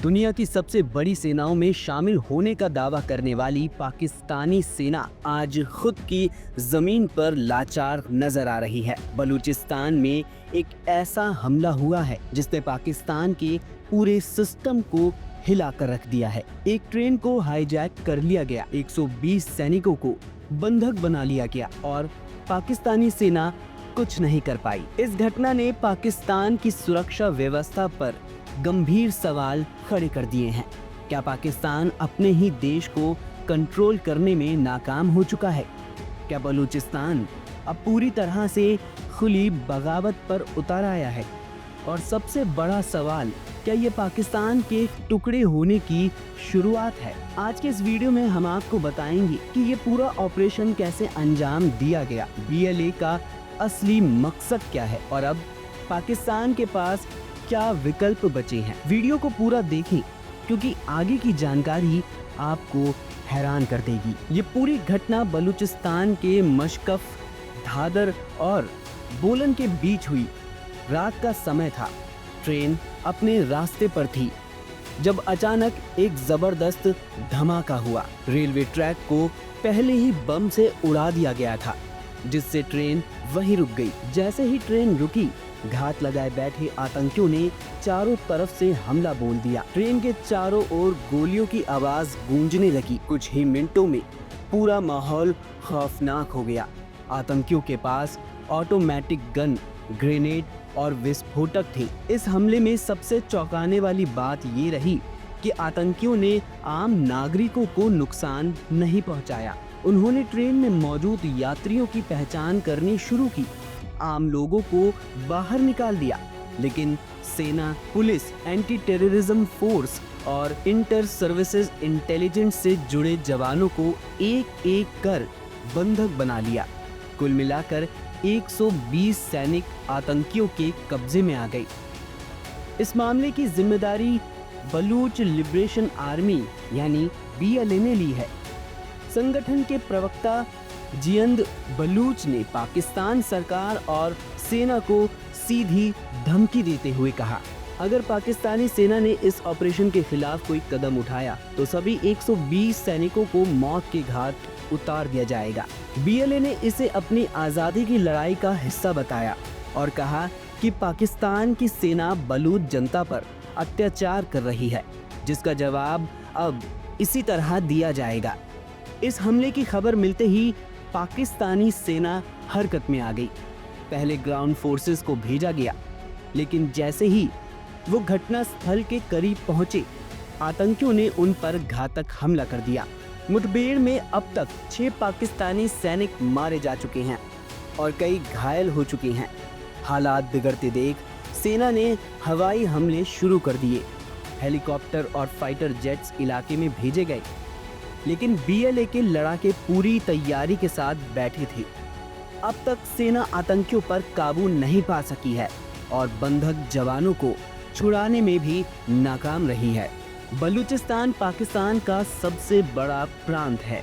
दुनिया की सबसे बड़ी सेनाओं में शामिल होने का दावा करने वाली पाकिस्तानी सेना आज खुद की जमीन पर लाचार नजर आ रही है। बलूचिस्तान में एक ऐसा हमला हुआ है जिसने पाकिस्तान के पूरे सिस्टम को हिला कर रख दिया है। एक ट्रेन को हाईजैक कर लिया गया, 120 सैनिकों को बंधक बना लिया गया और पाकिस्तानी सेना कुछ नहीं कर पाई। इस घटना ने पाकिस्तान की सुरक्षा व्यवस्था पर गंभीर सवाल खड़े कर दिए हैं। क्या पाकिस्तान अपने ही देश को कंट्रोल करने में नाकाम हो चुका है? क्या बलूचिस्तान अब पूरी तरह से खुली बगावत पर उतर आया है? और सबसे बड़ा सवाल, क्या ये पाकिस्तान के टुकड़े होने की शुरुआत है? आज के इस वीडियो में हम आपको बताएंगे कि ये पूरा ऑपरेशन कैसे अंजाम दिया गया, BLA का असली मकसद क्या है और अब पाकिस्तान के पास क्या विकल्प बचे हैं। वीडियो को पूरा देखें क्योंकि आगे की जानकारी आपको हैरान कर देगी। ये पूरी घटना बलूचिस्तान के मशकफ, धादर और बोलन के बीच हुई। रात का समय था, ट्रेन अपने रास्ते पर थी जब अचानक एक जबरदस्त धमाका हुआ। रेलवे ट्रैक को पहले ही बम से उड़ा दिया गया था जिससे ट्रेन वहीं रुक गई। जैसे ही ट्रेन रुकी, घात लगाए बैठे आतंकियों ने चारों तरफ से हमला बोल दिया। ट्रेन के चारों ओर गोलियों की आवाज गूंजने लगी। कुछ ही मिनटों में पूरा माहौल खौफनाक हो गया। आतंकियों के पास ऑटोमेटिक गन, ग्रेनेड और विस्फोटक थे। इस हमले में सबसे चौंकाने वाली बात ये रही कि आतंकियों ने आम नागरिकों को नुकसान नहीं पहुंचाया। उन्होंने ट्रेन में मौजूद यात्रियों की पहचान करनी शुरू की, आम लोगों को बाहर निकाल दिया, लेकिन सेना, पुलिस, एंटी टेररिज्म फोर्स और इंटर सर्विसेज इंटेलिजेंस से जुड़े जवानों को एक एक कर बंधक बना लिया। कुल मिलाकर 120 सैनिक आतंकियों के कब्जे में आ गए। इस मामले की जिम्मेदारी बलूच लिबरेशन आर्मी यानी BLA ने ली है। संगठन के प्रवक्ता जियंद बलूच ने पाकिस्तान सरकार और सेना को सीधी धमकी देते हुए कहा, अगर पाकिस्तानी सेना ने इस ऑपरेशन के खिलाफ कोई कदम उठाया तो सभी 120 सैनिकों को मौत के घाट उतार दिया जाएगा। BLA ने इसे अपनी आज़ादी की लड़ाई का हिस्सा बताया और कहा कि पाकिस्तान की सेना बलूच जनता पर अत्याचार कर रही है, जिसका जवाब अब इसी तरह दिया जाएगा। इस हमले की खबर मिलते ही पाकिस्तानी सेना हरकत में आ गई। पहले ग्राउंड फोर्सेस को भेजा गया, लेकिन जैसे ही वो घटना स्थल के करीब पहुंचे, आतंकियों ने उन पर घातक हमला कर दिया। मुठभेड़ में अब तक 6 पाकिस्तानी सैनिक मारे जा चुके हैं और कई घायल हो चुके हैं। हालात बिगड़ते देख सेना ने हवाई हमले शुरू कर दिए। हेलीकॉप्टर और फाइटर जेट्स इलाके में भेजे गए, लेकिन BLA के लड़ाके पूरी तैयारी के साथ बैठे थे। अब तक सेना आतंकियों पर काबू नहीं पा सकी है और बंधक जवानों को छुड़ाने में भी नाकाम रही है। बलूचिस्तान पाकिस्तान का सबसे बड़ा प्रांत है,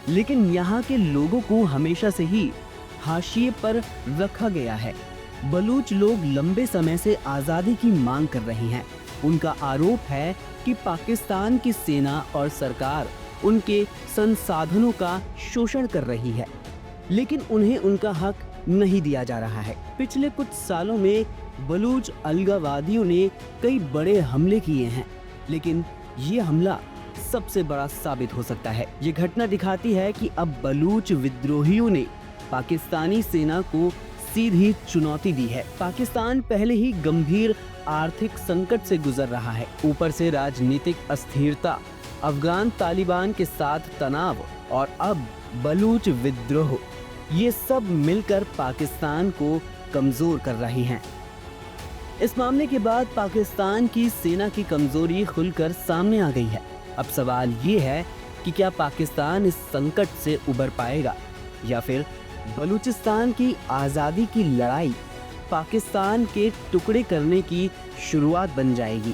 लेकिन यहाँ के लोगों को हमेशा से ही हाशिए पर रखा गया है। बलूच लोग लंबे समय से आज़ादी की मांग कर रहे हैं। उनका आरोप है कि पाकिस्तान की सेना और सरकार उनके संसाधनों का शोषण कर रही है, लेकिन उन्हें उनका हक नहीं दिया जा रहा है। पिछले कुछ सालों में बलूच अलगाववादियों ने कई बड़े हमले किए हैं, लेकिन ये हमला सबसे बड़ा साबित हो सकता है। ये घटना दिखाती है कि अब बलूच विद्रोहियों ने पाकिस्तानी सेना को सीधी चुनौती दी है। पाकिस्तान पहले ही गंभीर आर्थिक संकट से गुजर रहा है, ऊपर से राजनीतिक अस्थिरता, अफगान तालिबान के साथ तनाव और अब बलूच विद्रोह, ये सब मिलकर पाकिस्तान को कमजोर कर रही हैं। इस मामले के बाद पाकिस्तान की सेना की कमजोरी खुलकर सामने आ गई है। अब सवाल ये है कि क्या पाकिस्तान इस संकट से उबर पाएगा या फिर बलूचिस्तान की आज़ादी की लड़ाई पाकिस्तान के टुकड़े करने की शुरुआत बन जाएगी।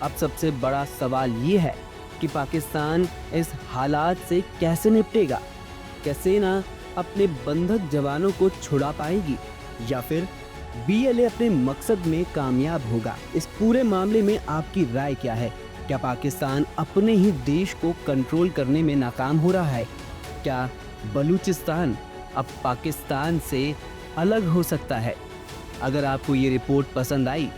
अब सबसे बड़ा सवाल ये है कि पाकिस्तान इस हालात से कैसे निपटेगा? क्या सेना अपने बंधक जवानों को छुड़ा पाएगी या फिर BLA अपने मकसद में कामयाब होगा? इस पूरे मामले में आपकी राय क्या है? क्या पाकिस्तान अपने ही देश को कंट्रोल करने में नाकाम हो रहा है? क्या बलूचिस्तान अब पाकिस्तान से अलग हो सकता है? अगर आपको ये रिपोर्ट पसंद आई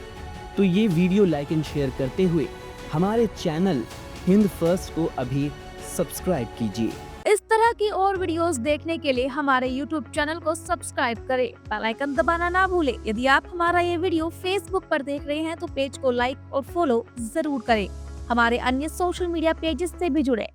तो ये वीडियो लाइक एंड शेयर करते हुए हमारे चैनल हिंद फर्स्ट को अभी सब्सक्राइब कीजिए। इस तरह की और वीडियोस देखने के लिए हमारे YouTube चैनल को सब्सक्राइब करें, बेल आइकन दबाना ना भूलें। यदि आप हमारा ये वीडियो Facebook पर देख रहे हैं तो पेज को लाइक और फॉलो जरूर करें। हमारे अन्य सोशल मीडिया पेजेस से भी जुड़े।